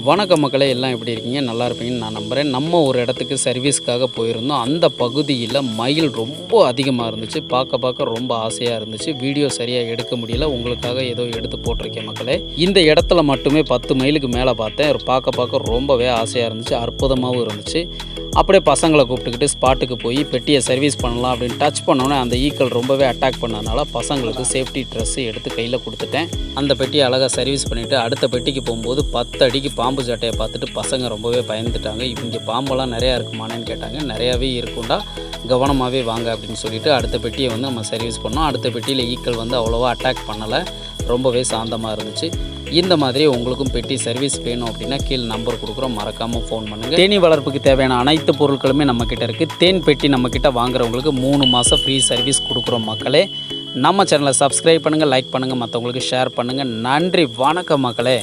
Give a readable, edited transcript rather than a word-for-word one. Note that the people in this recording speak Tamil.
வணக்க மக்களே, எல்லாம் எப்படி இருக்கீங்க? நல்லா இருப்பீங்கன்னு நான் நம்புகிறேன். நம்ம ஒரு இடத்துக்கு சர்வீஸ்க்காக போயிருந்தோம். அந்த பகுதியில் மயில் ரொம்ப அதிகமாக இருந்துச்சு. பார்க்க ரொம்ப ஆசையாக இருந்துச்சு. வீடியோ சரியாக எடுக்க முடியல. உங்களுக்காக ஏதோ எடுத்து போட்டிருக்கேன் மக்களே. இந்த இடத்துல மட்டுமே 10 மைலுக்கு மேலே பார்த்தேன். பார்க்க ரொம்பவே ஆசையாக இருந்துச்சு. அற்புதமாகவும் இருந்துச்சு. அப்படியே பசங்களை கூப்பிட்டுக்கிட்டு ஸ்பாட்டுக்கு போய் பெட்டியை சர்வீஸ் பண்ணலாம் அப்படின்னு டச் பண்ணோன்னே அந்த ஈக்கள் ரொம்பவே அட்டாக் பண்ணதுனால பசங்களுக்கு சேஃப்டி ட்ரெஸ்ஸு எடுத்து கையில் கொடுத்துட்டேன். அந்த பெட்டியை அழகாக சர்வீஸ் பண்ணிவிட்டு அடுத்த பெட்டிக்கு போகும்போது 10 அடிக்கு பாம்பு சட்டையை பார்த்துட்டு பசங்க ரொம்பவே பயந்துட்டாங்க. இங்கே பாம்பெல்லாம் நிறையா இருக்குமானேன்னு கேட்டாங்க. நிறையாவே இருக்குண்டா, கவனமாகவே வாங்க அப்படின்னு சொல்லிவிட்டு அடுத்த பெட்டியை வந்து நம்ம சர்வீஸ் பண்ணோம். அடுத்த பெட்டியில் ஈக்கள் வந்து அவ்வளோவா அட்டாக் பண்ணலை. ரொம்பவே சாந்தமாக இருந்துச்சு. இந்த மாதிரி உங்களுக்கும் பெட்டி சர்வீஸ் வேணும் அப்படின்னா கீழே நம்பர் கொடுக்குறோம், மறக்காமல் ஃபோன் பண்ணுங்கள். தேனீ வளர்ப்புக்கு தேவையான அனைத்து பொருட்களுமே நம்மக்கிட்ட இருக்குது. தேன் பெட்டி நம்மக்கிட்ட வாங்குறவங்களுக்கு 3 மாதம் ஃப்ரீ சர்வீஸ் கொடுக்குறோம் மக்களே. நம்ம சேனலை சப்ஸ்கிரைப் பண்ணுங்கள், லைக் பண்ணுங்கள், மற்றவங்களுக்கு ஷேர் பண்ணுங்கள். நன்றி, வணக்கம் மக்களே.